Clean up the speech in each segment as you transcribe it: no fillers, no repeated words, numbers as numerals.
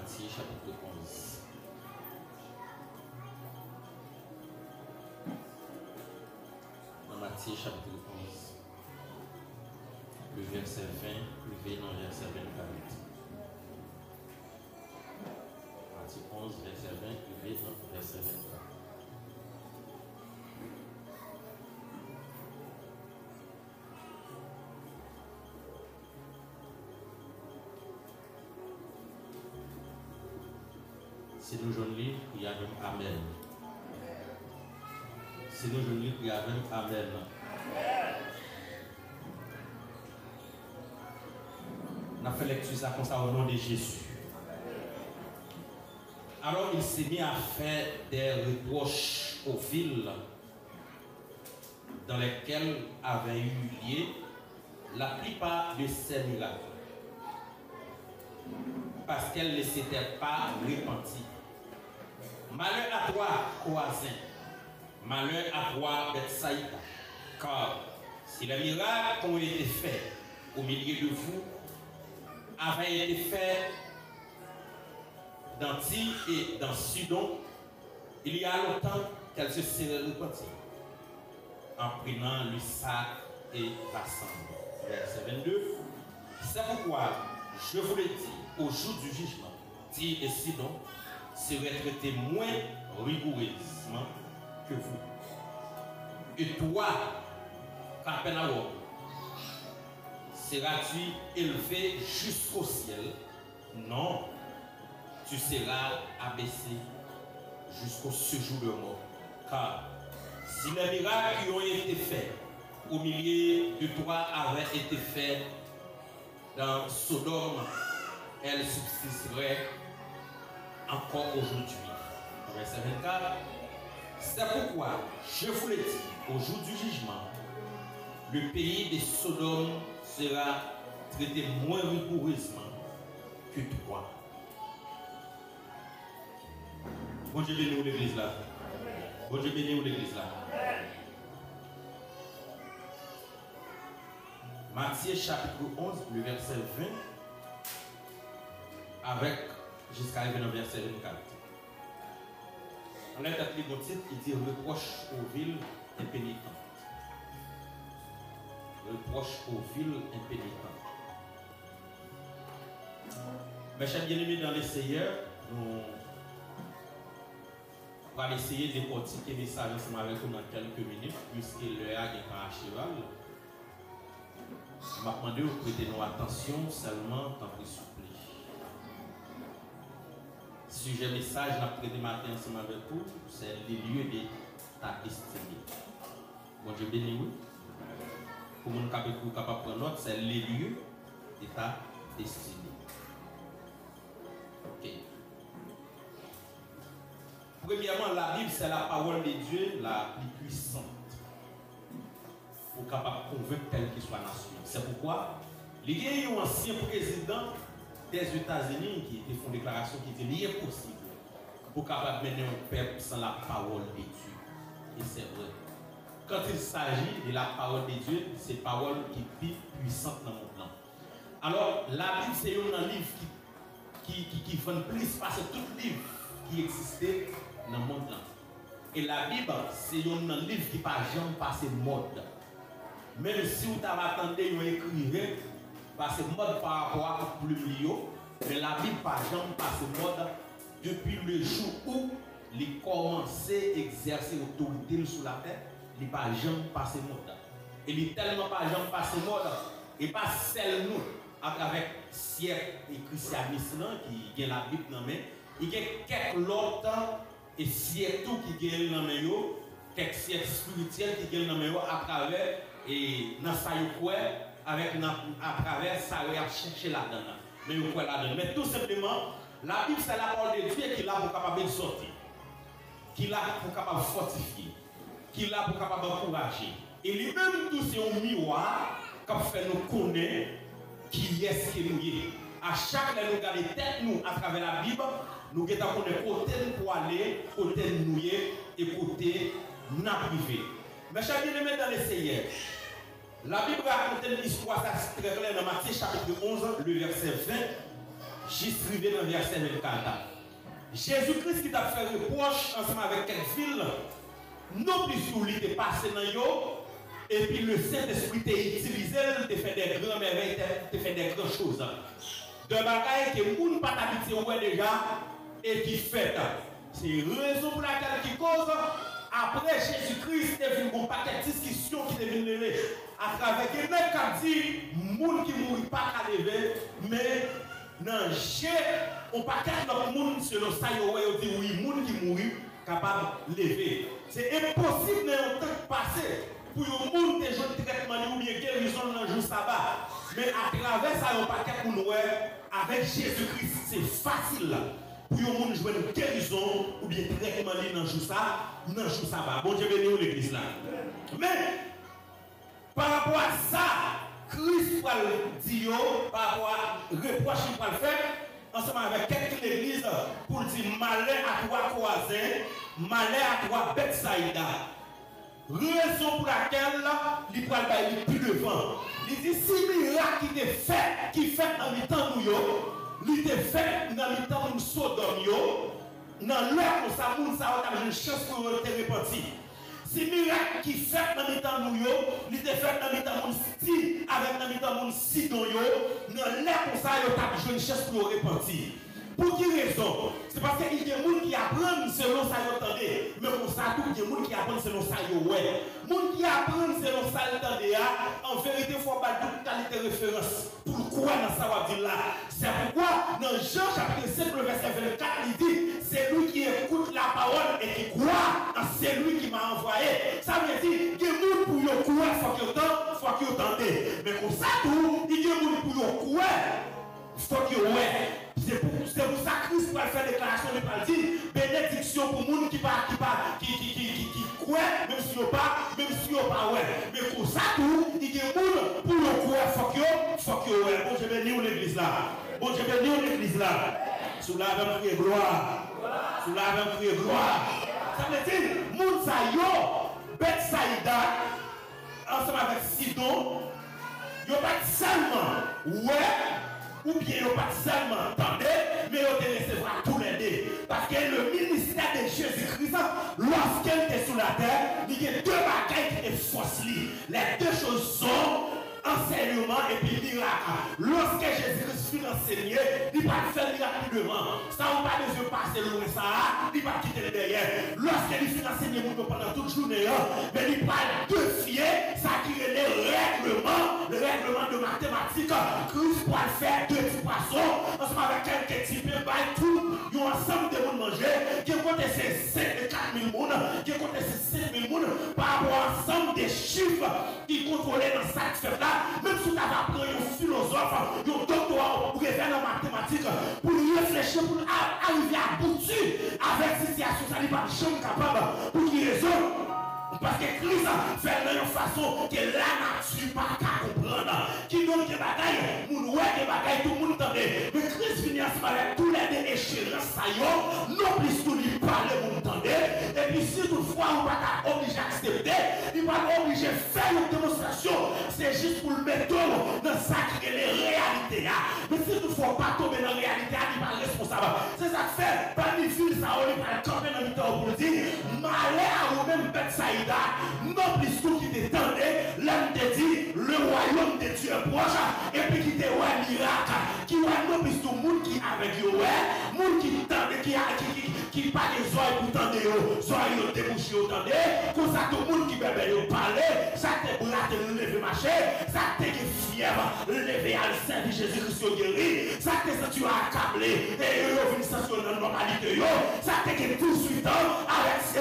Matthieu chapitre 11. Dans Matthieu chapitre 11, le verset 20, levé dans le verset 24. Matthieu 11, verset 20, levé dans le verset 24. Si nous jeunes livres, il y a même Amen. Si nous jeunes livres, il y a même Amen. On a fait lecture ça comme ça au nom de Jésus. Alors il s'est mis à faire des reproches aux villes dans lesquelles avaient eu lieu la plupart de ces miracles, parce qu'elles ne s'étaient pas repenties. Malheur à toi, Chorazin. Malheur à toi, Bethsaïda. Car si les miracles ont été faits au milieu de vous avaient été faits dans Tyr et dans Sidon, il y a longtemps qu'elles se seraient repenties en prenant le sac et rassemblent. Verset 22. C'est pourquoi je vous le dis, au jour du jugement, Tyr et Sidon seraient traités moins rigoureusement que vous. Et toi, Capernaum, seras-tu élevé jusqu'au ciel? Non, tu seras abaissé jusqu'au séjour de mort. Car si les miracles qui ont été faits au milieu de toi avaient été faits dans Sodome, elles subsisteraient encore aujourd'hui. Verset 24. C'est pourquoi, je vous le dis, au jour du jugement, le pays de Sodome sera traité moins rigoureusement que toi. Bon Dieu bénis l'église là. Bon Dieu bénis l'église là. Matthieu chapitre 11, le verset 20, avec jusqu'à arriver au verset 24. On a appelé mon titre, il dit reproche aux villes impénitentes. Reproche aux villes impénitentes. Mes chers bien-aimés dans les Seigneur, nous allons essayer de décortiquer les messages ensemble avec vous dans quelques minutes, puisque l'heure est pas à cheval. Je vais demander de prêter nos attention seulement tant que souple. Sujet message n'a pris des matins ensemble avec vous, c'est les lieux de ta destinée. Bon Dieu béni oui. Pour mon capable de prendre note, c'est les lieux de ta destinée. Ok. Premièrement, la Bible c'est la parole de Dieu la plus puissante pour capable de convaincre telle qu'il soit nation. C'est pourquoi il y a un ancien président des États-Unis qui fait une déclaration qui dit qu'il est impossible pour capable mener un peuple sans la parole de Dieu. Et c'est vrai. Quand il s'agit de la parole de Dieu, c'est une parole qui est plus puissante dans le monde. Alors, la Bible, c'est un livre qui vend plus parce que tout livre qui existait dans le monde. Et la Bible, c'est un livre qui n'a jamais passé mode. Même si vous attendez un écrivain, parce que mode par rapport à plume, mais la Bible n'a jamais passé mode depuis le jour où il a commencé à exercer l'autorité sur la terre. Il n'a pas jamais passé mode. Il n'est tellement pas jamais passé mode. Et pas celle nous, à travers siècle et christianisme qui gagne la Bible dans main, il y a quelques autres et siècles qui gagnent dans main, quelques siècles spirituels qui gagnent dans main à travers et dans ça avec à travers ça à chercher là-dedans. Mais vous pouvez là-dedans. Mais tout simplement, la Bible c'est la parole de Dieu qui est là pour capable de sortir, qui est là pour capable de fortifier, qui est là pour capable d'encourager. Et lui-même tout c'est un miroir qui fait nous connaître qui est ce que nous sommes. À chaque fois que nous regardons tête nous à travers la Bible, nous regardons côté pour aller, côté nous et côté nous privé. Mais chers bien-aimés dans les Seigneurs, la Bible raconte une histoire très claire dans Matthieu chapitre 11, le verset 20. J'y dans le verset 24. Jésus-Christ qui t'a fait reproche ensemble avec quelques villes, non plus sur lui t'es passé dans yo, et puis le Saint-Esprit t'a utilisé, t'a fait des grands merveilles, t'a fait des grandes choses. De bagailles que moun pas habitué ouais déjà, et qui fait. C'est raison pour laquelle qui cause, après Jésus-Christ, il y a un paquet de discussions qui deviennent levées à travers les mêmes qui dit, moun qui mourit pas qu'à lever, mais non, j'ai un paquet de monde selon ça, il dit oui, moun qui mourit capable de lever. C'est impossible dans le temps passé pour un monde qui a traitement ou bien guérison dans le jour sabbat. Mais à travers ça, il y a un paquet pour nous, avec Jésus-Christ, c'est facile. Pour un monde jouer une guérison ou bien traitement dans le jour sabbat. Bon Dieu béni l'église là. Mais par rapport à ça, Christ va le dire, par rapport à reproche qu'il va le faire, ensemble avec quelques églises, pour dire malheur à toi Chorazin, malheur à toi Bethsaïda. Raison pour laquelle il va aller plus devant. Il dit si miracle qui fait dans le temps nous, il était fait dans le temps de Sodome, dans l'heure où ça a une chance pour te repentir. Si miracle qui fait dans le temps nous, il était fait dans le temps de avec dans le temps de Sidon, dans l'heure où ça a une chance pour repentir. Pour quelle raison? C'est parce qu'il y a des gens qui apprennent selon ça, mais pour ça, il y a des gens qui apprennent selon ça, ouais. Les gens qui apprennent selon ça, en vérité, il faut pas toute qualité de référence. Pourquoi dans ça va dire là? C'est pourquoi dans Jean chapitre 5, le verset 24, il dit, c'est lui qui écoute la parole et qui croit en celui qui m'a envoyé. Ça veut dire, il y a des gens pour y croire, il faut qu'ils entendent. Mais pour ça, il y a des gens pour y croire, il faut qu'ils ouais. C'est pour ça que Christ va faire déclaration de pas dire bénédiction pour les gens qui croient, même si ils pas, ouais. Mais pour ça, il y a des gens pour le croire, il faut que ouais. Bon, je vais venir l'église là. Bon, je vais venir l'église là. Sous la même prière gloire. Sous la même prière gloire. Ça veut dire, Mounsayo, Bethsaïda, ensemble avec Sidon, ils n'ont pas seulement, ouais. Ou bien ils n'ont pas seulement entendu, mais ils ont recevoir tous les deux. Parce que le ministère de Jésus-Christ, lorsqu'il était sur la terre, il y a deux bagailles qui étaient fausses. Les deux choses sont enseignement et puis miracle. Lorsque Jésus-Christ fut enseigné, il va faire miracle devant. Ça, on va pas les yeux passer loin ça, il va quitter le derrière. Lorsqu'il fut enseigné pendant toute journée, mais il va défier ça qui est le règlement de mathématiques. Christ va faire deux petits poissons, ensemble avec quelques types, tout, ils ont ensemble de monde manger, qui compte ces 5 et 4 000 personnes, qui compte ces 5 000 personnes, par rapport à ensemble des chiffres qui contrôlaient dans cette fête-là, même si tu as appris un philosophe, un doctorat, pour faire en mathématiques, pour réfléchir, pour arriver à bout avec cette situation, ça n'est pas jamais capable, pour qui raison? Parce que Christ fait de une façon que la nature pas qu'à comprendre. Qui donne des bagailles, moun ouais des bagailles, tout le monde entend. Mais Christ finit ensemble avec tous les deux échéances, ça y est, non plus tout lui parle, vous entendez. Et puis si toutefois on va pas obligé à accepter, il va pas obligé de faire une démonstration. C'est juste pour le mettre dans ça qui est les réalités. Mais si toutefois pas tomber dans la réalité, il n'est pas responsable. C'est ça que fait, parmi les filles, ça on est pas camper dans le temps pour dire, malheur à vous-même, Bethsaïda. Non plus tout qui t'étendait, l'homme te dit, le royaume de Dieu est proche, et puis qui te voit miracle, qui voit non plus tout le monde qui avec eux, monde qui tende, qui pas des oreilles pour tendre, oreilles débouchées au tendre, comme ça tout le monde qui bébé parler, ça te brate le lever marcher, ça te fièvre, lever à le servir Jésus-Christ guéri, ça te senti accablé, et eux venus sentir dans la normalité, ça te poursuivant avec ce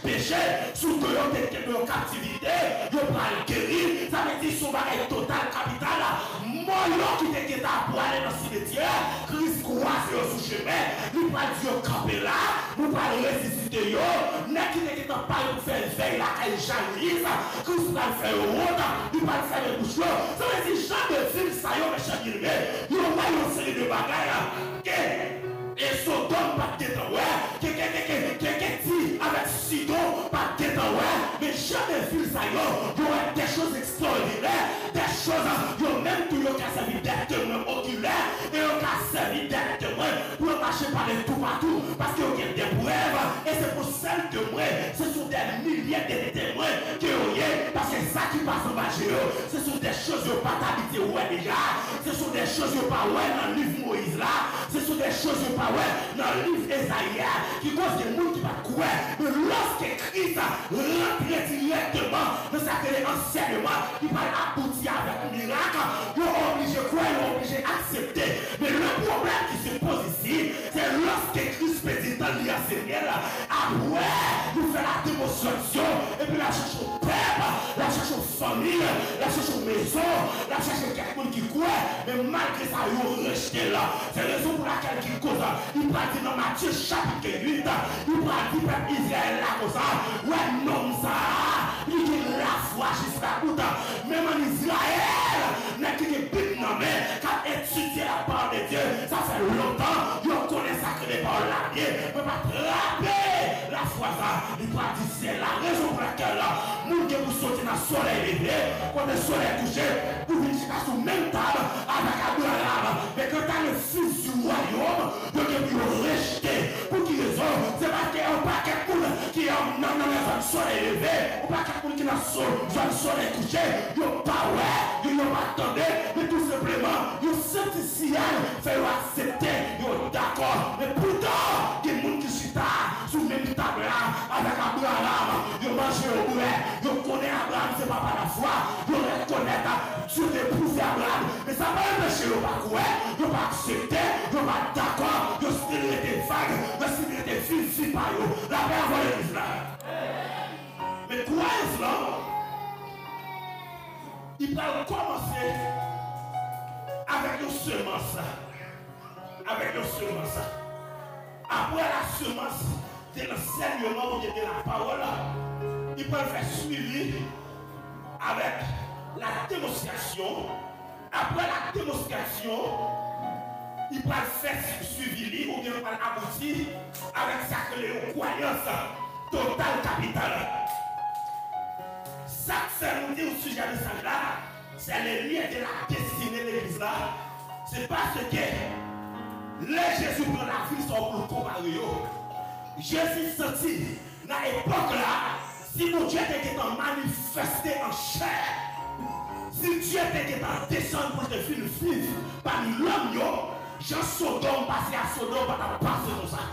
péché, sous que vous êtes en captivité, vous allez guérir, ça veut dire son bagage total capital. Moi, qui était pour aller dans le cimetière, Christ croise sur le chemin, il va dire camper là, vous allez ressusciter, n'est qui n'était pas pour faire veille là, quand il Christ va faire route, il va faire le bouchon. Ça veut dire, Jean de film, ça y est, mes chers bien-aimés, il y a une série de bagages. Et Sodome pas de temps, quelqu'un dit avec Sidon pas de temps, mais jamais vu ça, il y a des choses extraordinaires, des choses choses, même tout le cas servi d'être témoin oculaire et le cas servi d'être témoin pour marcher par les tout partout parce qu'il y a des preuves et c'est pour celles témoins, ce sont des milliers de témoins qui ont parce que ça qui passe au marché, ce sont des choses qui n'ont pas habité ouais déjà, ce sont des choses qui n'ont pas ouais dans le livre Moïse là, ce sont des choses qui n'ont pas ouais dans le livre Esaïe qui cause des gens qui ne pas quoi, mais lorsque Christ rentre directement dans sa enseignement, il va aboutir avec un miracle, ils sont obligés de croire, ils sont obligés d'accepter. Mais le problème qui se pose ici, c'est lorsque Christ petit dans l'enseignement, après, nous fait la démonstration, et puis la cherche au peuple, la cherche aux familles, la cherche aux maisons, la cherche à quelqu'un qui croit, mais malgré ça, ils ont rejeté là. C'est la raison pour laquelle il cause, il va dire dans Matthieu chapitre 8, il va dire peuple Israël là comme ça, ouais, non, ça, il dit la foi jusqu'à bout, même en Israël, n'est qu'il est bête non mais, quand étudier la parole de Dieu, ça fait longtemps, ils connaissent ça que les paroles là, mais pas trapper la foi ça, il va dire c'est la raison pour laquelle là, nous qui vous sortez dans le soleil levé, quand le soleil couché, vous venez jusqu'à sous même table avec Abraham, mais quand t'as le fils du royaume, vous devez vous rejeter. Pour qui raison? C'est parce qu'il y a un paquet de monde qui est dans le soleil levé, un paquet de monde qui est dans le soleil couché, ils n'ont pas ouais, ils n'ont pas attendu, mais tout simplement, ils ont senti signal, fait accepter, ils sont d'accord, mais pourtant, il y a des gens qui sont sous même table avec Abraham, ils ont mangé au boulet, ils connaissent Abraham, c'est pas par la foi, ils reconnaissent Dieu d'épouser Abraham, mais ça va empêcher le pas quoi, ils n'ont pas accepté, ils n'ont pas d'accord, ils ont signé des vagues, ils ont signé des fils par eux, la paix avant l'église là. Mais quoi est-ce là? Il va commencer avec une semence. Avec une semence. Après la semence de l'enseignement ou de la parole, il peut faire suivi avec la démonstration. Après la démonstration, il peut faire suivi ou bien il peut aboutir avec sa croyance totale capitale. Ça que c'est nous dire au sujet de ça là, c'est le lien de la destinée de l'église là. C'est parce que les Jésus prend la vie sont pour comparer. Jésus senti dans l'époque là, si mon Dieu était manifesté en chair, si Dieu était en descendre pour te faire le fils parmi l'homme, Jean Sodome passé à Sodome, pas passer comme ça.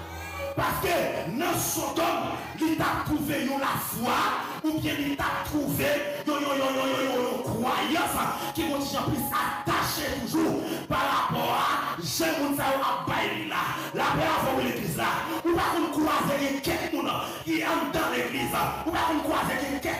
Parce que dans Sodome, il t'a trouvé la foi, ou bien il t'a trouvé une croyance qui continue plus attachée toujours par rapport à Jean-Mounsa ou à Baïli là. La paix avant l'église là. Ou pas qu'on croise quelqu'un qui entre dans l'église. Ou pas qu'on croise quelqu'un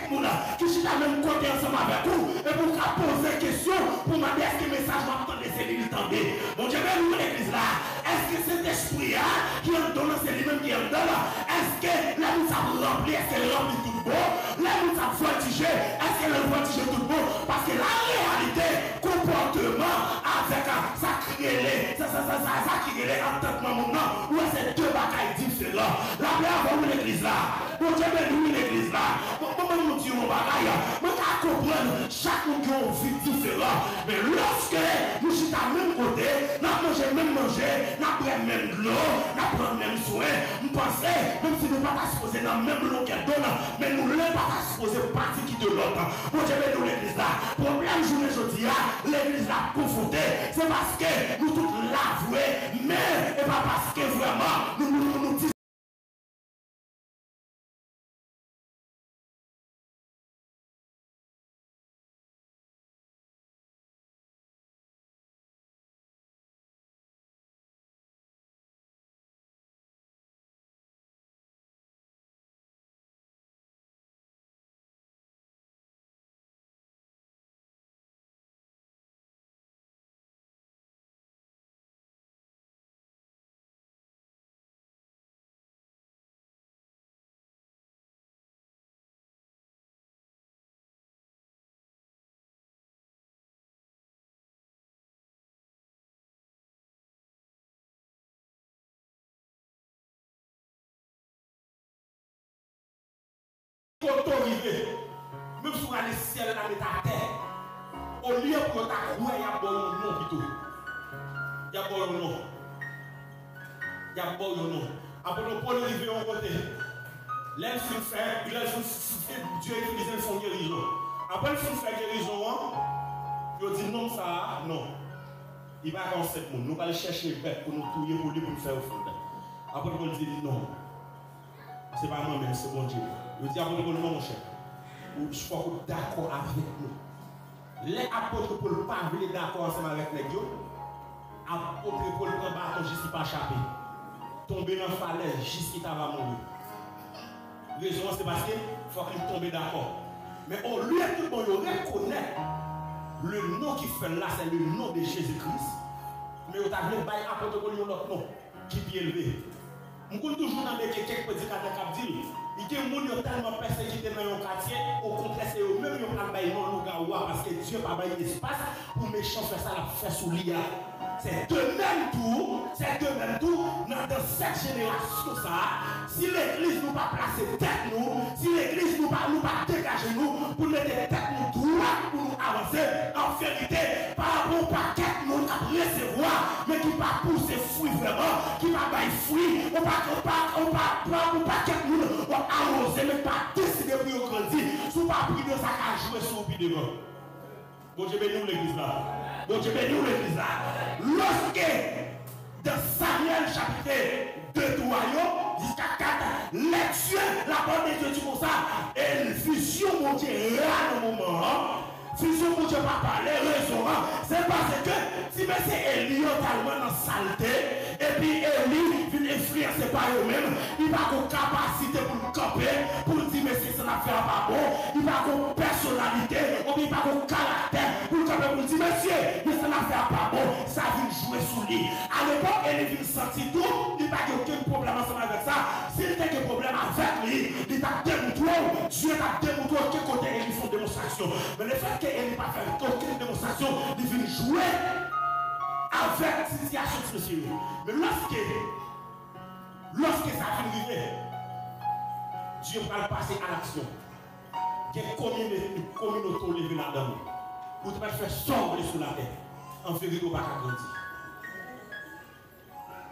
qui chute à même côté ensemble avec vous. Et pour poser des questions, pour demander est-ce que le message va entendre les cellules tomber. Bon Dieu, mais nous l'église là. Est-ce que cet esprit qui est dans c'est lui-même qui est dedans? Est-ce que la nous a rempli? Est-ce qu'elle remplit tout beau? La nous a voltigé? Est-ce qu'elle a voltigé tout beau? Parce que la réalité, comportement avec ça crée les entendement maintenant, où c'est deux bagailles différents. La paix avant l'église là. Bon Dieu, mais nous l'église là. Comment nous disons bagaille? Mais qu'à comprendre, chaque monde qui a une vie différente. Mais lorsque nous sommes à même côté, nous mangeons même manger, nous prenons même de l'eau, nous prenons même soin, nous pensons, même si nous ne sommes pas supposés dans le même longueur d'onde, mais nous ne sommes pas supposés partir qui de l'autre. Bon Dieu, mais nous l'église là. Problème journée aujourd'hui, l'église là confrontée, c'est parce que nous tous l'avouons, mais et pas parce que vraiment nous disons. Quand on arrive, même si on a le ciel, on a la terre. Au lieu pour ta croix, il y a bon nom plutôt. Il y a bon nom. Il y a bon nom. Après, le Paul arrive en côté. L'aile fin fait, Dieu utilise son guérison. Après, le fin fait guérison, il dit non, ça, non. Il va avoir 7 mots. Nous allons chercher le bête pour nous touiller pour lui pour nous faire offrir. Après, Paul dit non. Ce n'est pas moi-même, c'est bon Dieu. Il dit après, Paul, non, mon cher. Je crois que d'accord avec nous. Les apôtres Paul pas venir d'accord ensemble avec les dieux. Apôtre Paul prend bâton jusqu'à pas échapper. Tomber dans la falaise jusqu'à va mourir. Raison c'est parce qu'il faut qu'il tombe d'accord. Mais au lieu de tout le monde reconnaître le nom qui fait là, c'est le nom de Jésus-Christ. Mais vous avez bail apôtre Paul l'autre nom qui est élevé. Je suis toujours dans quelques prédicateurs qui disent il y a des gens qui sont tellement persécutés dans le quartier, au contraire, c'est eux-mêmes qui ont fait le parce que Dieu n'a pas eu d'espace pour les méchants faire ça, la faire sous l'IA. C'est de même tout, dans cette génération, ça, si l'église nous pas placer tête nous, si l'église nous pas dégager nous, pour mettre tête nous droit, pour nous avancer, en vérité, par rapport au paquet nous recevoir, mais qui pas pousser fruit vraiment, qui pas bailler fruit, on pas paquet nous, on arroser, mais pas décider pour grandir, si pas pris de ça à jouer sur le pied devant. Bon Dieu bénis l'église là. Bon Dieu bénis l'église là. Lorsque dans Samuel chapitre 2 jusqu'à 4, les cieux, la parole de Dieu dit comme ça, et le fusion mon Dieu là dans le moment. Fusion mon Dieu pas parler, raison. C'est parce que si c'est Élie tellement dans saleté, et puis Élie vient influencer par eux-mêmes, il n'a pas de capacité pour le camper, pour dire mais c'est ça n'a fait pas bon, il n'a pas de personnalité, ou il n'a pas de caractère, pour le camper, pour dire monsieur, mais ça n'a fait pas bon, ça vient jouer sous lui. À l'époque, Élie vient sentir tout, il n'a pas aucun problème ensemble avec ça. S'il n'a pas de problème avec lui, il t'a démontré, Dieu t'a démontré quel côté Élie font démonstration. Mais le fait qu'Élie n'a pas fait aucune démonstration, il vient jouer avec la situation spéciale. Mais lorsque ça va arriver, Dieu va passer à l'action. Il y a une communauté levée là-dedans. Pour te faire sombrer sur la terre. En vérité, on va pas grandir.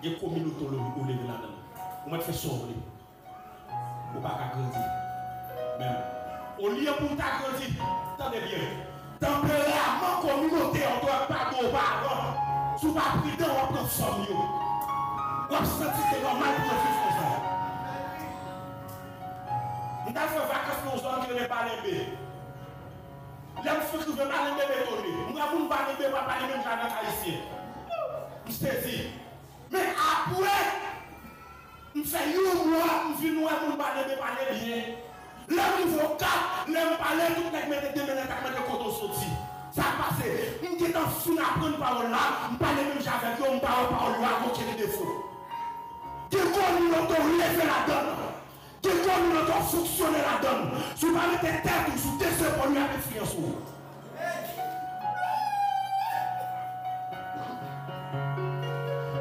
Il y a une communauté levée là-dedans. On va te faire sombrer. On va pas grandir. Même. Au lieu pour t'agrandir, attendez bien. Tempérament communauté, on doit pas d'auparavant. Si vous n'avez pas pris dedans, on prend somme. Vous avez senti que c'est normal pour vivre comme ça. Nous avons fait vacances pour nous zones qui ne sont pas les L'homme fait que vous ne pas les bétonner. Nous avons pas les bébés, pas les mêmes jardins haïtiens. Vous saisissez. Mais après, nous faisons un mois, nous finissons à nous parler bien. L'homme niveau 4, l'homme parler, tout le monde met des minutes à mettre le coton sorti. Ça passe. Nous qui sommes fous à prendre parole là, nous parlons même avec eux, nous parlons parole là, nous avons des défauts. Quelqu'un nous a levé la donne. Quelqu'un nous a fonctionné la donne. Si vous parlez de tête ou sous des œufs pour lui avec fiance.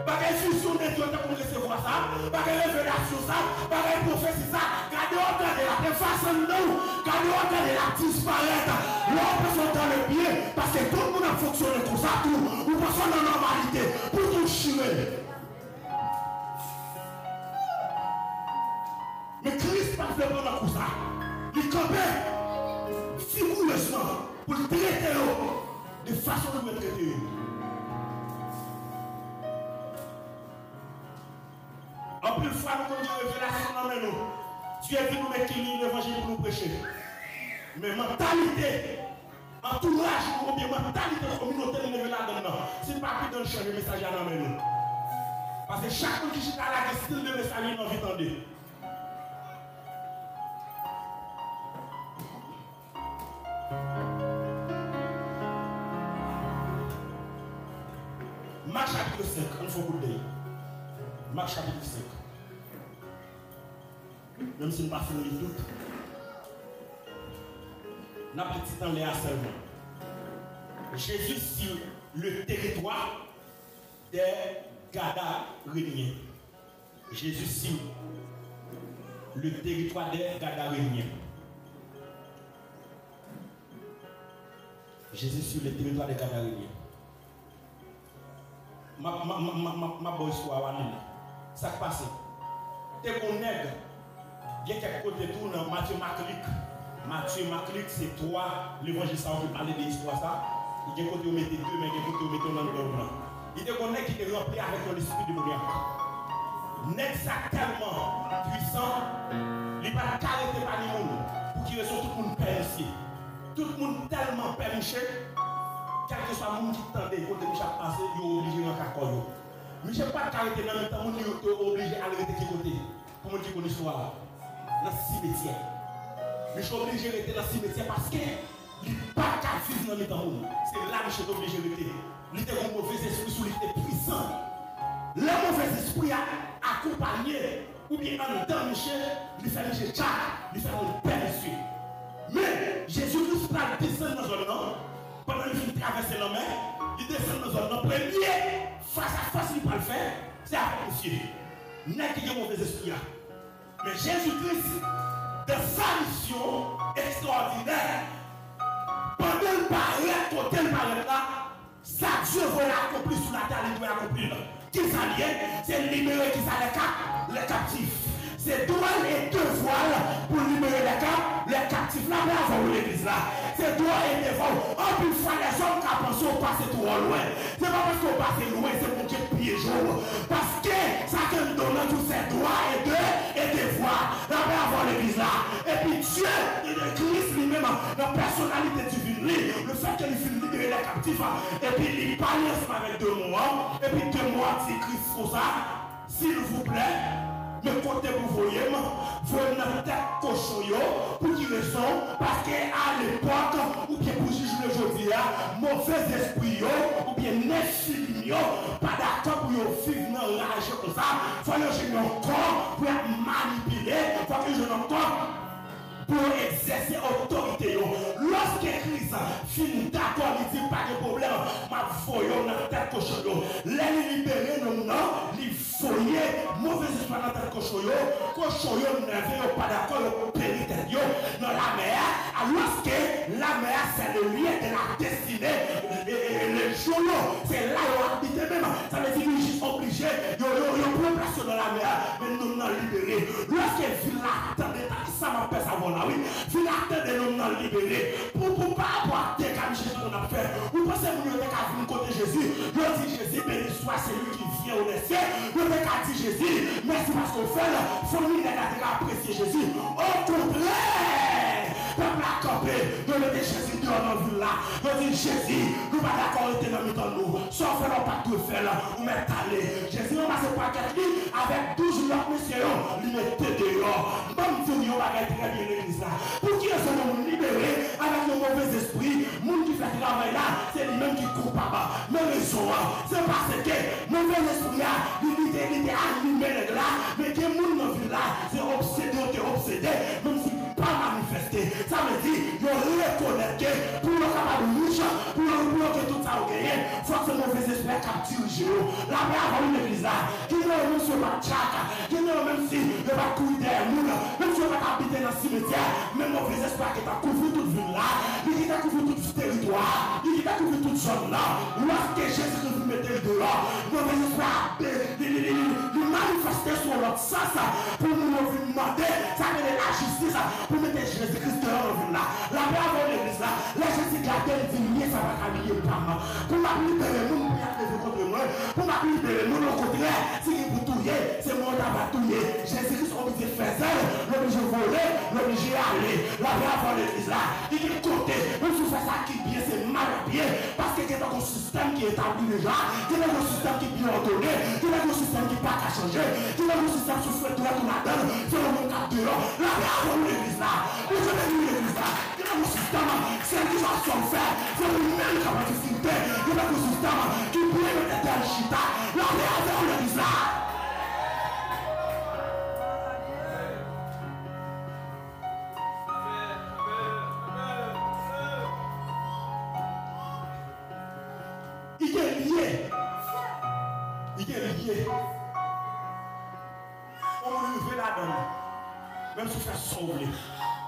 Pas qu'une fusion de Dieu pour recevoir ça, pas qu'une révélation ça, pas qu'une prophétie ça. Gardez entendre la façon de nous, gardez entendre la disparaître. L'homme peut dans le pied parce que tout le monde a fonctionné comme ça, tout. Nous passons dans la normalité pour tout chier. Mais Christ pas fait pendant tout ça. Il campait figoureusement pour le traiter de façon de me traiter. En plus, fois, nous avons une révélation dans nous. Dieu dit nous mettre l'évangile pour nous prêcher. Mais mentalité, entourage, ou bien mentalité de communauté, nous devons là-dedans. Si nous ne pas plus de changer le message à nous. Parce que chaque fois qui chita là, il style de message, il a envie d'entendre. Marc chapitre 5, on faut vous le dire. Marc chapitre 5. Même si nous ne pas fini tout, nous avons petit temps là seulement. Jésus sur le territoire des Gadaréniens. Jésus sur le territoire des Gadaréniens. Jésus sur le territoire des Canaries. Ma bonne histoire, ça qui passe. Dès qu'on nègre, il y a quelques côtés tout dans Matthieu Maclic. Matthieu Maclic, c'est toi, l'évangile ça, on peut parler de l'histoire ça. Il y a côté où mettez deux, mais il y a côté où mettez dans le blanc. Il te connaît qui est rempli avec l'esprit démoniaque. N'est ça tellement puissant, il va arrêter par les monde pour qu'il soit tout le monde permis. Tout le monde tellement permis, quel que soit le monde qui tendait, côté Michel passé, il est obligé de faire. Michel pas arrêter dans le temps, il est obligé d'arrêter de côté. Pour moi qui connaît l'histoire, dans le cimetière. Michel est obligé de rester dans le cimetière parce que il n'est pas qu'à vivre dans le temps. C'est là que Michel est obligé de rester. Il était un mauvais esprit, il était puissant. Le mauvais esprit a accompagné, ou bien en temps Michel, il fait Michel Tchak, il fait un père dessus. Mais Jésus-Christ va descendre dans un nom, pendant qu'il traverse la mer, il descend dans un nom. Premier, face à face, il va le faire, c'est avec monsieur. N'est-ce qu'il y a un mauvais esprit là. Mais Jésus-Christ, dans sa mission extraordinaire, pendant le paraît, côté le paraît là, ça Dieu veut l'accomplir sur la terre, il doit accomplir. Qui s'allie, c'est libérer qui s'allie les captifs. C'est droit et devoir pour libérer les captifs. Là, avant l'église là. C'est droit et devoir. En plus, les hommes qui pensent au passé trop loin. C'est pas parce qu'on passe loin, c'est pour Dieu pied jour. Parce que ça qui nous donne tous ces droits et devoirs. Là, avant l'église là. Et puis Dieu, Christ lui-même, la personnalité divine, le fait qu'il finit libérer les captifs. Et puis il parle ensemble avec 2 mois. Et puis 2 mois, c'est Christ pour ça. S'il vous plaît. Mais côté vous voyez, vous n'avez pas cochon pour qui raison? Parce qu'à l'époque, ou bien pour juger le jeudi, mauvais esprit, ou bien neffilim, pas d'accord pour vivre dans l'âge comme ça. Il faut que je n'ai encore pour manipuler, il faut que je n'ai encore pour exercer autorité. Lorsque Christ finit d'accord, il dit pas de problème, ma voyons dans la tête cochon. Les libérer, non, les foyer, mauvais espoir dans la tête cochon, ne pas d'accord, péritère dans la mer. Alors que la mer, c'est le lieu de la destinée. Et le jour, c'est là où on habite même. Ça veut dire qu'ils sont obligés, ils ont place dans la mer, mais nous nous libérés. Lorsque ville attendait, ça m'appelle ça bon là, oui. Ville attendait, nous nous libérés. Pour pas avoir des cas Jésus qu'on a fait. Vous pensez que vous avez qu'à venir côté Jésus. Vous dites Jésus, béni soit celui qui vient au ciel. Vous avez qu'à dire Jésus, merci parce qu'on fait, il faut nous apprécier Jésus. Au contraire, peuple a campé, nous mettons Jésus dans la ville là. Nous disons Jésus, nous pas d'accord avec nous. Sauf que nous pas tout faire là, nous mettons aller. Jésus, on passe par quelqu'un avec 12 autres messieurs, il mettait dehors. Même si on va être très bien l'église là. Pour qui est-ce que nous libérer avec le mauvais esprit, monde qui fait travail là, c'est lui-même qui coupe pas. Mais raison, c'est parce que mauvais esprit là, il est animé là, mais que monde dans ville là, c'est obsédé, même si pas manifesté. Ça veut dire, il reconnaît que pour le capable riche, pour que tout ça a gagné, il faut que ce mauvais esprit capture la paix avant l'église là, qui ne même si on va tchaka, qui ne même si on va courir derrière nous, même si on va habiter dans le cimetière, même mauvais esprit qui t'a couvert toute ville là, qui t'a couvert tout territoire, qui t'a couvert toute zone là, lorsque Jésus vous mettez dehors, mauvais esprit il manifestait sur notre sens pour nous demander, ça veut dire la justice, pour mettre Jésus-Christ dehors là. La paix avant l'église là, la justice garder dit lié, ça va camiller pas mal. Pour m'appeler nous, pour m'appeler contre moi, pour m'appeler nous, au contraire, si vous touillez, c'est moi qui va touiller. Jésus-Christ obligé de faire ça, l'obligé de voler, l'obligé d'aller. La paix avant l'église là, il dit côté, même si vous faites ça qui bien, c'est mal bien, parce qu'il y a un système qui est établi déjà, il y a un système qui est bien ordonné, il y a un système qui n'est pas qu'à changer, il y a un système qui souffre de la donne, c'est le monde qui dehors. La paix avant l'église là, vous avez vu l'église là, il y a un système, c'est qui va s'en faire, c'est le même qui va discuter, il y a un système qui peut mettre dans le chita, la paix avant l'église là. Il est lié. On lui fait la donne. Même si ça sauve.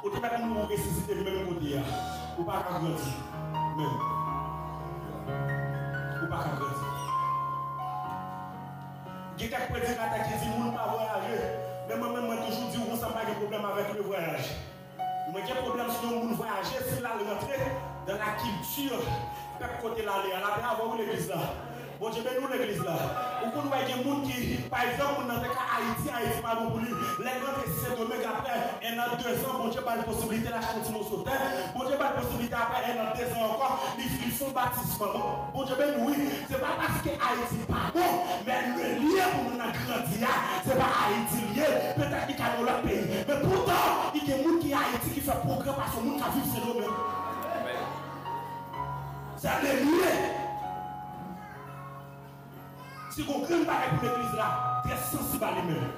Au début, nous ressusciter le même côté. Ou pas grandir. Même. Ou pas qu'à grandir. Il y a quelques prédicateurs qui disent, nous ne pas voyager. Mais moi-même, toujours dit, on n'a pas de problème avec le voyage. Mais quel problème si on voyager, c'est là rentrer dans la culture, quel côté l'aller, à la paix avant l'église là. Bon Dieu, nous l'église là. Ou qu'on voit des gens qui, par exemple, dans le cas Haïti pas bon pour lui. Les gens qui se dommagent après, un an, 2 ans, bon Dieu, pas de possibilité d'acheter un petit sauter. Bon Dieu, pas de possibilité après, un an, 2 ans encore, ils font baptisement. Bon Dieu, oui, c'est pas parce que Haïti pas bon, mais le lien pour nous grandir, c'est pas Haïti lié, peut-être qu'il y a dans le pays. Mais pourtant, il y a des gens qui Haïti qui fait progrès parce que nous qui vivent ces domaines. C'est lié. Si vous avez un bagage pour l'église là, très sensible à lui-même.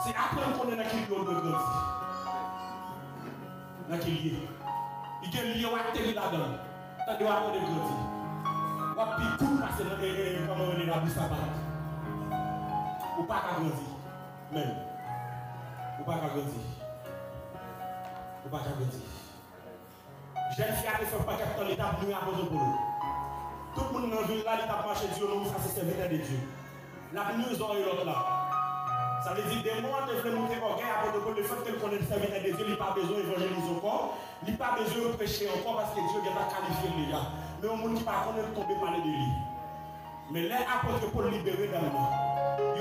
C'est après qu'on est dans quel lieu de grandir. Dans quel lieu. Il y a un lieu où il y a là-dedans. T'as doit avoir de grandir. Ou à puis coup passer dans comment on est la bouche à battre. Ou pas qu'à grandir. Même. Ou pas qu'à grandir. Ou pas qu'à grandir. Jeune fille a fait un paquet de temps l'étape nous à poser pour nous. Tout le monde dans la ville là, il a marché Dieu, nous, ça c'est serviteur de Dieu. La venue aux oreilles l'autre là. Ça veut dire des mois de faire monter orgueil à propos le fait qu'elle connaît le serviteur de Dieu, il n'a pas besoin d'évangéliser encore, il n'a pas besoin de prêcher encore parce que Dieu n'a pas qualifié les gars. Mais au monde qui ne connaît pas tomber parler de lui. Mais les apôtres pour libérer dans le monde.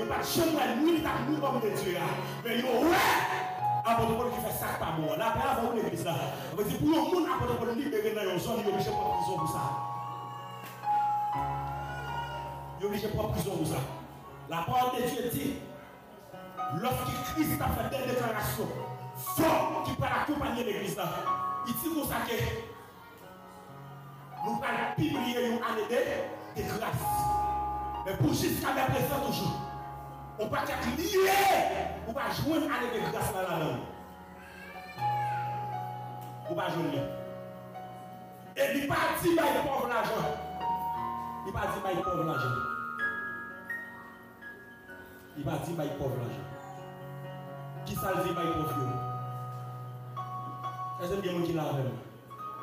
Il n'y a pas de chemin, ni ta ni homme de Dieu. Mais il y a ouais! Apôtre Paul qui fait ça par moi. Là, avant l'église là. On va dire pour le monde, apôtre Paul libérer dans une zone, il est obligé de prendre prison pour ça. Il est obligé de prendre prison pour ça. La parole de Dieu dit, lorsque Christ a fait des déclarations fortes qui peuvent accompagner l'église là, il dit comme ça que nous allons publier une année de grâce. Mais pour jusqu'à la présent toujours, on ne peut pas être lié, on va jouer une année de grâce dans la langue. On va jouer. Et il n'a pas dit qu'il y a pauvre l'argent. Il n'a pas dit qu'il y a pauvre l'argent. Il va dire qu'il y a pauvre l'argent. Qui ça le dit qu'il y a pauvre? Est-ce que quelqu'un qui l'a avec?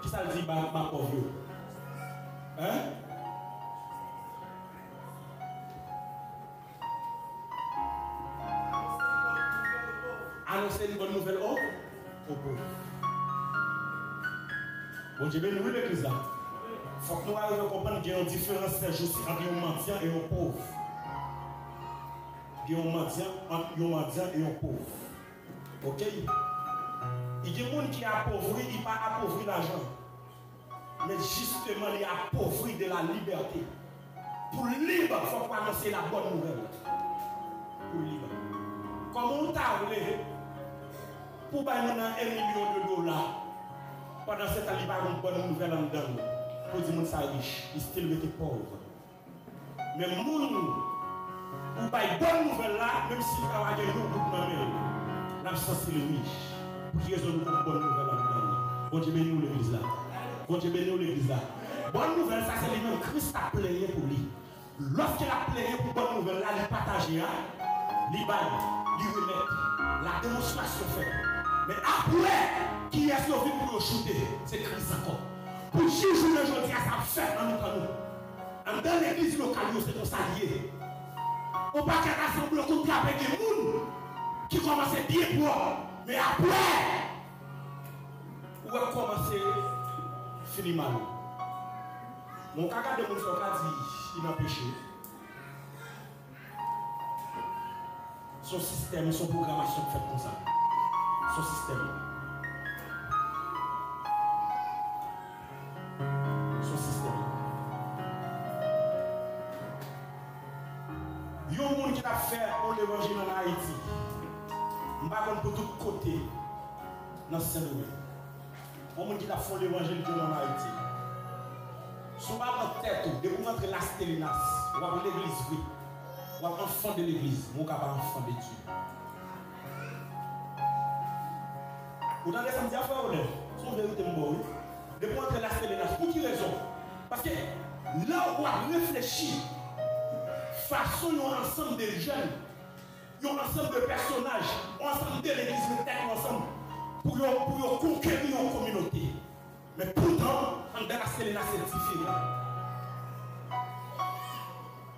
Qui ça le dit qu'il y a pauvre? Hein? Annoncer une bonne nouvelle aux pauvres. Bon Dieu, nous l'église là. Il faut que nous arrivions à comprendre qu'il y a une différence entre un mendiant et un pauvre. Il y a un mendiant et un pauvre. Ok? Il y a des gens qui appauvrit, il n'a pas appauvri l'argent. Mais justement, il appauvrit de la liberté. Pour le libre, il faut annoncer la bonne nouvelle. Pour le libre. Comment on t'a voulu pour gagner 1 million $, pendant cette année, il y a une bonne nouvelle en dedans. Pour dire que ça riche, il still était pauvre. Mais les gens, pour une bonne nouvelle là, même si il y a un groupe de mamelles, l'absence c'est le riche. Pour qu'ils aient une bonne nouvelle en dedans. Bon Dieu bénis l'église là. Bon Dieu bénis l'église là. Bonne nouvelle, ça c'est le même Christ a plaigné pour lui. Lorsqu'il a plaigné pour bonne nouvelle là, il partage, il baille, il remet. La démonstration faite. Mais après, qui est-ce qu'on vient pour le shooter? C'est Christ encore. Pour juger aujourd'hui, ça fait en nous. Dans l'église locale, c'est ton salier. On ne peut pas rassembler contre avec des gens qui commencent bien pour. Mais après, on va commencer à finir mal. Mon caca de mon soeur dit il n'a péché. Son système, son programmation fait comme ça. Son système. Son système. Il y a un monde qui a fait l'évangile en Haïti. Je ne sais pas pour tous côtés dans ce domaine. Il y a un monde qui a fait l'évangile en Haïti. Si on va en tête, de vous montrer la stélinas, on va voir l'église, oui. On va enfant de l'église, on va enfant de Dieu. Vous avez samedi à faire, c'est une vérité, oui. De vous montrer la stélinas. Pour quelle raison? Parce que là, on va réfléchir façon un ensemble de jeunes, un ensemble de personnages, un ensemble de l'église, peut-être ensemble, pour conquérir une communauté. Mais pourtant, en dans la Séléna, c'est différent.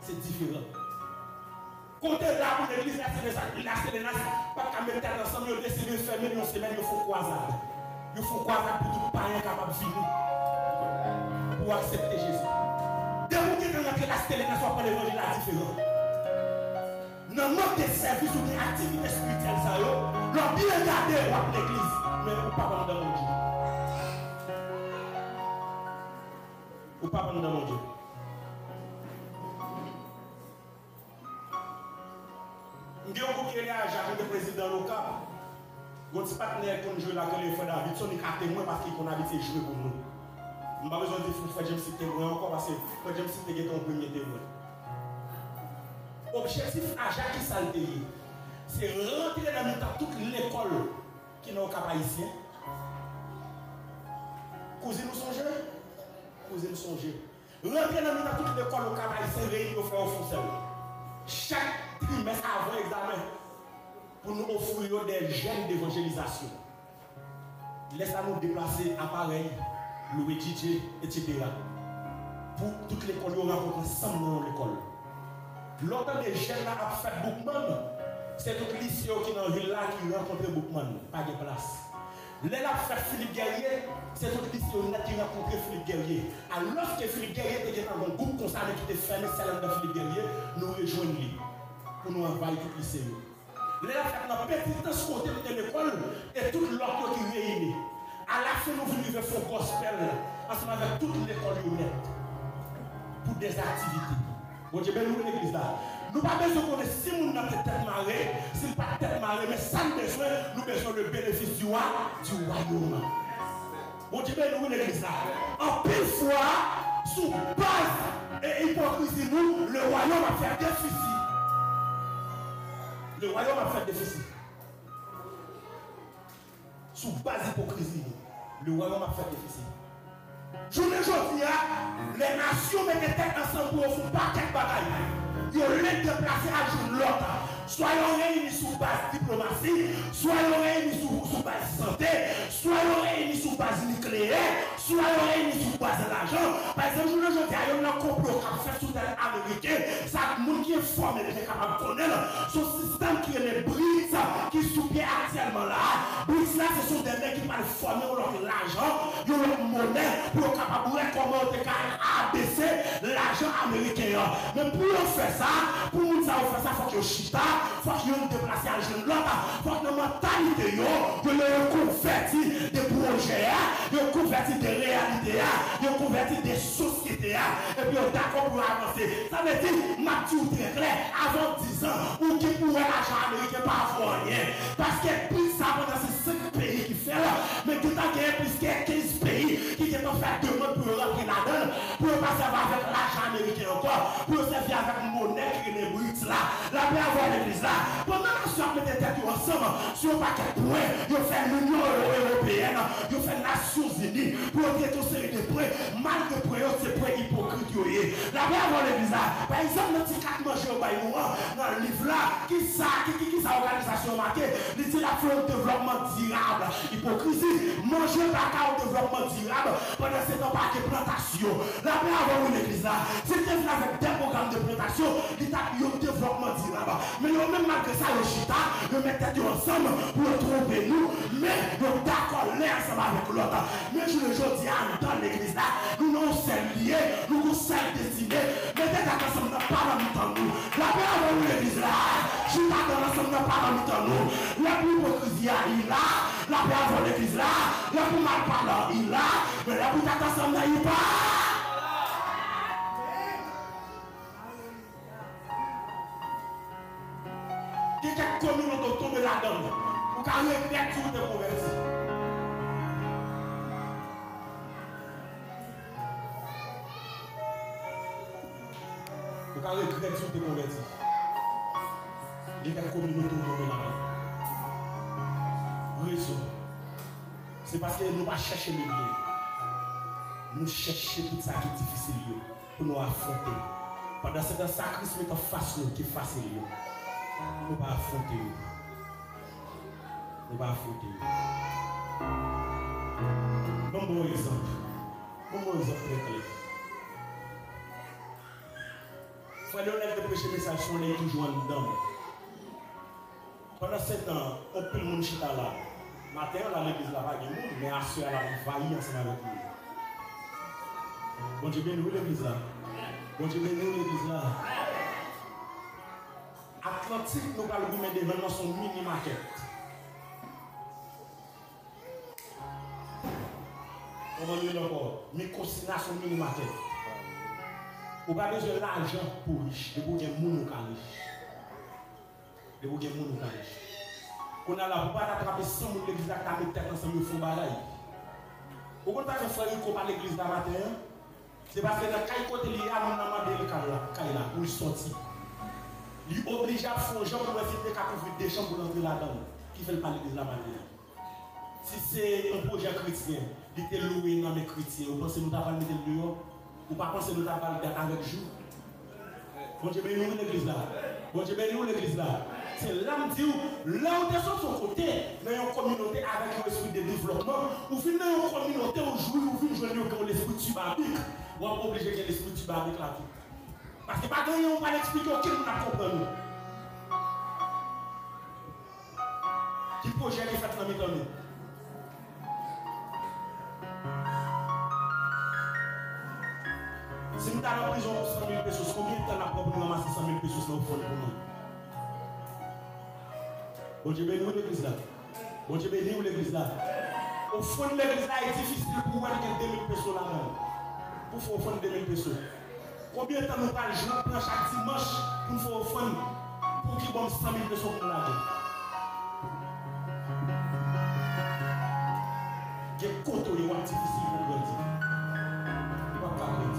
C'est différent. Côté là pour l'église, la Séléna, pas qu'à mettre ensemble, ils décident de fermer une semaine, il faut croisade. Il faut croisade pour tout parent capable de venir pour accepter Jésus. Dès que vous avez la Séléna, soit pas l'évangile différent. Dans le manque de services ou d'activités spirituelles, ça y est, l'on bien regardé l'église, mais vous ne pas dans mon Dieu. Ou pas dans mon Dieu. Nous avons beaucoup de réagir avec le président local. Votre partenaire qu'on joue là, que les frères David, sont des témoins parce qu'ils ont habitué à jouer pour nous. Nous n'avons pas besoin de dire frère James témoin encore parce que frère James est ton premier témoin. L'objectif à Jacques qui s'altérie, c'est rentrer dans toute l'école qui n'a aucun haïtien. Cousine nous songez? Cousine nous songez. Rentrer dans toute l'école au haïtien, réunir au frère au foncel. Chaque trimestre avant l'examen, pour nous offrir des gènes d'évangélisation. Laissez nous déplacer appareil, louer DJ, etc. Pour toute l'école, nous rencontrons ensemble dans l'école. Longtemps des jeunes là a fait Bookman, c'est tout lycée qui est dans la ville là qui rencontre Bookman, pas de place. Là a fait Philippe Guerrier, c'est tout lycée qui rencontre Philippe Guerrier. Alors que Philippe Guerrier était dans un groupe concerné qui était fermé, celle de Philippe Guerrier, nous rejoignons lui pour nous envahir tout le lycée. Là a fait dans petit temps côté de l'école et toute l'autre qui réunit. À la fin, nous venons faire un gospel ensemble avec toute l'école honnête pour des activités. Bon Dieu, nous l'église là. Nous n'avons pas besoin de connaître si nous avons tête marée, si nous n'avons pas tête marée, mais sans besoin, nous avons besoin du bénéfice du royaume. Bon Dieu, nous l'église là. En pile fois, sous base et hypocrisie, nous, le royaume a fait déficit. Le royaume a fait déficit. Sous base hypocrisie, le royaume a fait déficit. Je ne dis pas, les nations mettent tête ensemble pour faire pas quelques bagailles. Ils ont l'air de placer à jour l'autre. Soyons réunis sous base diplomatie, soyons réunis sous base santé, soyons réunis sous base nucléaire, soyons réunis sous base de l'argent. Par exemple, je ne dis pas, il y a un complot qui a fait sous l'Amérique américain, ça le monde qui est formé, qui est capable de connaître, son système qui est les BRICS, qui sont bien actuellement là. BRICS là, ce sont des mecs qui parlent former l'argent, ils ont leur monnaie pour être capable de recommander abaisser l'argent américain. Mais pour faire ça, pour nous faire ça, il faut que chita. Il faut qu'ils nous déplacent à l'autre. Il faut que nos mentalités, ils convertissent des projets, ils convertissent des réalités, ils convertissent des sociétés. Et puis, on est d'accord pour avancer. Ça veut dire, Mathieu très clair, avant 10 ans, ou qui pourrait l'argent américain pas avoir rien. Parce que plus ça va dans ces 5 pays qui fait là, mais tout à fait plus que 15 pays qui ont fait demande pour rentrer là-dedans, pour ne pas servir avec l'argent américain encore, pour servir avec une monnaie qui est les BRICS là. La paix avoir l'église là. Pendant que nous sommes tête ensemble, sur un paquet de points, ils ont fait l'Union européenne, ils ont fait les Nations Unies, pour traiter une série de points, mal de points, c'est points hypocrites. La paix avoir l'église là. Par exemple, notre petit 4 manger au bail dans le livre là, qui ça organisation marquée, il dit la fleur de développement durable, hypocrisie, manger la carte au développement durable, pendant ce temps pas de plantation. La paix avoir l'église là. Si tu es avec des programmes de plantation, il y a un développement durable. Mais même malgré ça, le chita, le mettent ensemble pour tromper nous, mais nous d'accord ensemble avec l'autre. Mais je le dis dans l'église là, nous nous sommes liés, nous nous sommes destinés, mais dès ensemble, nous pas dans nous. La paix avant l'église là, chita dans l'ensemble, nous pas dans nous. La plus hypocrisie, il là, la paix avant l'église là, la plus mal parlant, il là, mais la plus ensemble, il pas. Quelques communautés tombent là-dedans. Vous carrez bien tout de convertis. Vous carrez bien tout de convertis. Quelques communautés tombent là-dedans. Raison. C'est parce que nous ne pas chercher le bien. Nous cherchons tout ça qui est difficile pour nous affronter. Pendant ce temps, ça Christ met en face nous qui est facile. Nous ne pas affronter. Nous ne pas affronter. Bon exemple. Bon exemple très clair. Frère Léonel de prêcher message sur les toujours en dedans. Pendant 7 ans, on peut le monde chita là. Matin, on a l'église là-bas, il y a monde, mais à ce moment-là, on va y ensemble avec lui. Bon Dieu béni l'église là. Bon Dieu béni l'église là. Atlantique, nous allons mettre des dans son mini-market. On va dire encore, mais considère son mini-market. Vous n'avez pas besoin d'argent pour riche, de vous gagner mon riche. De vous gagner mon riche. On a là, vous ne pouvez pas attraper 100 000 l'église là, qui a mis tête ensemble, il faut balayer. Vous ne pouvez pas faire frère qui l'église là matin. C'est parce que dans le côté il y a un demandé le cas pour le sortir. Il est obligé à faire un genre pour essayer de couvrir des chambres pour entrer là-dedans. Qui fait le parler de la manière. Si c'est un projet chrétien, il était loué dans les chrétiens, vous pensez que nous avons mis le dehors? Ou pas penser que nous avons mis avec jour? Bon Dieu béni l'église là. Bon Dieu béni l'église là. C'est l'âme dit là où tu es sur son côté, dans une communauté avec un esprit de développement, ou venez dans une communauté où vous venez jouer l'esprit tubabique, ou on est obligé de l'esprit tubabique là. Parce que pas gagner, on va l'expliquer auquel on a compris. Quel projet est fait dans mes temps? Si nous avons en prison pour 100 000 pesos, combien de temps on a pour ramasser 100 000 pesos dans le fond pour nous? Bon Dieu béni l'église là. Bon Dieu béni l'église là. Au fond de l'église là, c'est difficile pour voir qu'il y a 2000 pesos là-bas. Pour faire au fond de 2000 pesos. Combien de temps nous allons jouer chaque dimanche pour faire au fond pour qu'il y ait 100 000 pesos pour la vie? Il y a des côtés qui sont difficiles pour grandir. Il ne va pas grandir.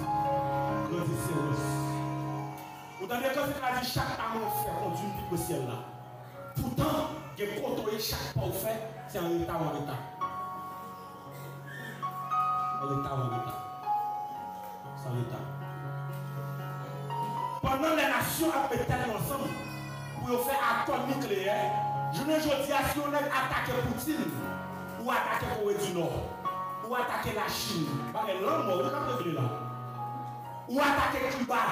Grandir c'est vous dans les cas, il a dit chaque amour fait conduit une vie au ciel là. Pourtant, il y a des côtés chaque pas fait, c'est un état en état. Un état en état. C'est un état. Pendant les nations appellent ensemble pour faire accord nucléaire, je ne dis pas si on a attaqué Poutine ou attaqué la Corée du Nord ou attaqué la Chine, ou attaqué Cuba,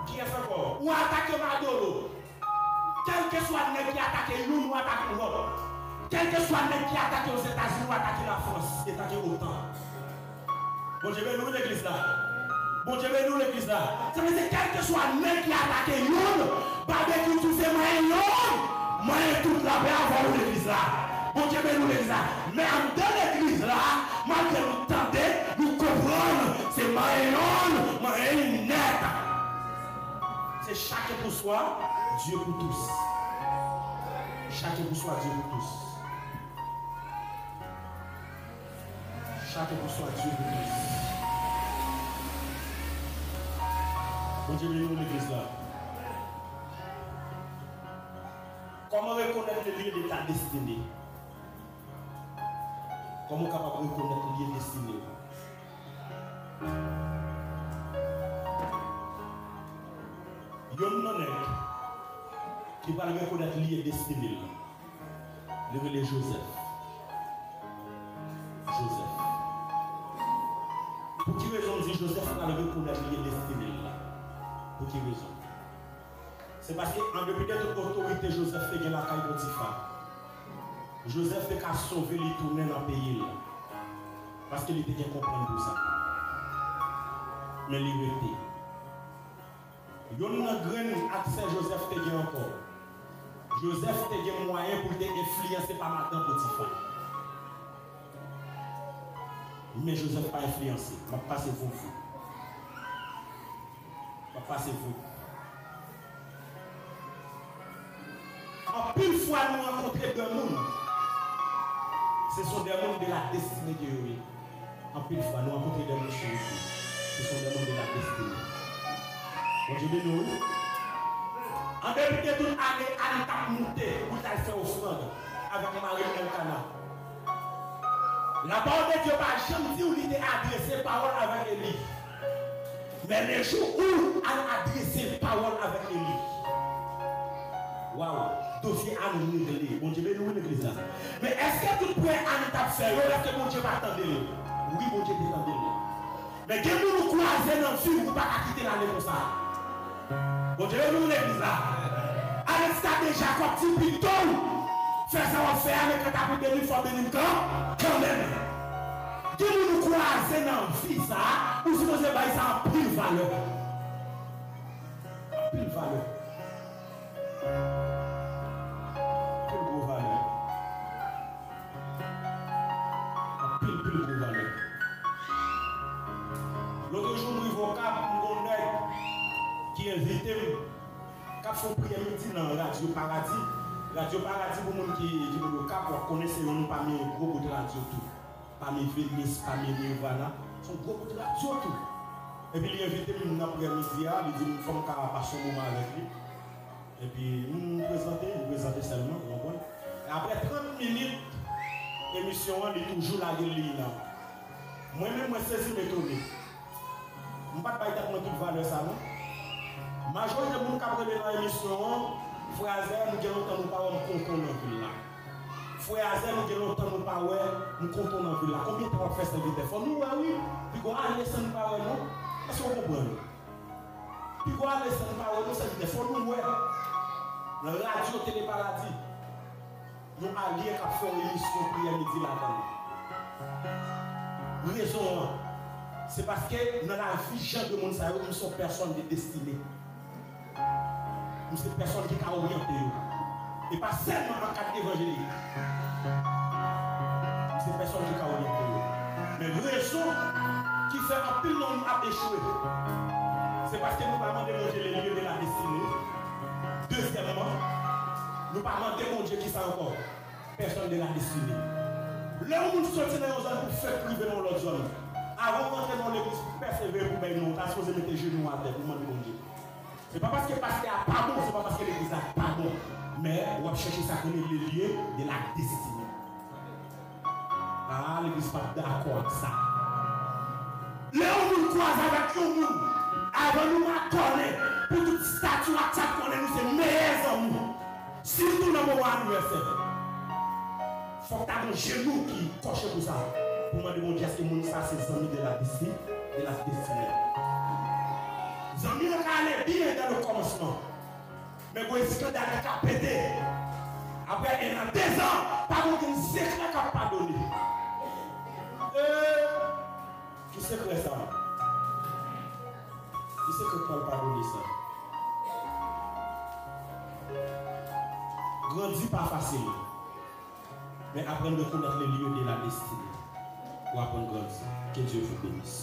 qui est fait quoi? Ou attaqué Maduro, quel que soit le qui attaque nous, nous attaquons l'autre. Quel que soit le qui attaque aux États-Unis ou attaque la France, attaque autant. Bon, je vais nous l'église là. Bon Dieu, nous l'église là. Ça veut dire quel que soit le qui attaque nous, barbecue tout c'est moi toute la paix avant l'église là. Bon Dieu, nous l'église là. Mais en dans l'église là, malgré nous tenter, nous comprenons, c'est moyen net. C'est chacun pour soi, Dieu pour tous. Chacun pour soi, Dieu pour tous. Chacun pour soi, Dieu pour tous. Bon Dieu, nous l'église là. Comment reconnaître le lieu de ta destinée? Comment capable de reconnaître le lieu de destinée? Il y a un homme qui va reconnaître le lieu de destinée. Le Joseph. Joseph. Pour qui raison dit Joseph va reconnaître le lieu de destinée? Pour qui raison? C'est parce qu'en dépit de autorité, Joseph fait gagner la caille Potiphar. Joseph fait qu'à sauver les tourner dans le pays. Parce qu'il était bien comprendre tout ça. Mais il était. Il y a un grand accès Joseph te gagné encore. Joseph te gagné moyen pour te influencer par Madame Potiphar. Mais Joseph n'a pas influencé. Il va passer vous. Passez-vous. En pile fois, nous rencontrons des gens. Ce sont des gens de la destinée de Dieu. En pile fois, nous rencontrons des gens chez nous. Ce sont des gens de la destinée. Donc, je dis nous. En début de toute année, on t'a monté pour t'aller faire offrande avec Marie Elkana. La parole de Dieu va jamais dire où il est adressé parole avec Élie. Mais les jours où elle a adressé parole avec Élie. Waouh! dossier à nous régler. Bon Dieu, nous l'église là. Mais est-ce que tout prêt à nous taper faire? Est-ce que bon Dieu va attendre? Oui, bon Dieu va attendre. Mais quand nous croiser dans le film, vous ne pouvez pas quitter l'année comme ça. Bon Dieu, nous l'église là. Avec ça déjà, comme petit piton, faire ça, on fait avec un tapis de l'uniforme de l'uniforme, quand même. Quand nous croiser dans le film, ça, vous supposez que ça a pris valeur. Pile valeur. Pile gros valeur. Pile gros valeur. L'autre jour, nous avons un qui invite qui a fait prière midi dans Radio Paradis. Radio Paradis, pour les gens qui connaissent, nous parmi les gros de radio tout. Parmi Vénus, parmi Nirvana, sont gros de radio tout. Et puis il a invité nous dans l'après-midi, il dit qu'il faut qu'on passe un moment avec lui. Et puis nous présenter seulement. Et après 30 minutes, l'émission est toujours là. Moi-même, je suis saisi méthodique. Je ne vais pas faire toute valeur ça. La majorité de gens qui ont dans l'émission, frère nous avons longtemps nous parler, nous comptons dans la ville là. Frère nous avons longtemps nous parler, nous comptons dans la ville là. Combien de temps on fait cette vidéo? Nous, oui. Puis on a laissé nous parler, non? Est-ce qu'on comprend? Puis on a laissé nous parler, cette vidéo. Nous, ouais. Dans la radio Télé Paradis, nous alliés qui font l'émission prière midi là-dedans. Raison, c'est parce que dans la vie, Jean de monde, nous sommes personnes de destinée. Nous sommes personnes qui ont orienté. Et pas seulement en cas d'évangélique. Nous sommes personnes qui ont orienté. Mais raison qui fait un pile nom à échouer, c'est parce que nous ne pouvons pas demander les lieux de la destinée. Deuxièmement, nous ne pouvons pas demander Dieu qui ça encore. Personne de la destinée. Là où nous sortons dans une zone pour faire priver dans l'autre zone. Avant d'entrer dans l'église pour persévérer pour bien nous, on a supposé mettre les genoux à terre pour demander mon Dieu. Ce n'est pas parce que le pasteur n'est pas bon, ce n'est pas parce que l'église n'est pas bon. Mais on va chercher ça connaître les lieux de la destinée. Ah, l'église n'est pas d'accord avec ça. Là où nous croisons avec nous, avant nous m'accorder pour toute statue à chaque qu'on nous, c'est meilleurs amis. Surtout dans le moment anniversaire. Il faut que tu aies un genou qui coche pour ça. Pour moi, mon Dieu, est-ce que mon ça, c'est les amis de la destinée? Les amis, on allait bien dans le commencement. Mais quand il scandale qui a pété, après, il y a 2 ans, pas de secret qui n'a pas donné. Qui secret ça? Qui secret qui n'a pas donné ça? Grandir pas facile. Mais apprendre à connaître les lieux de la destinée. Pour apprendre à grandir. Que Dieu vous bénisse.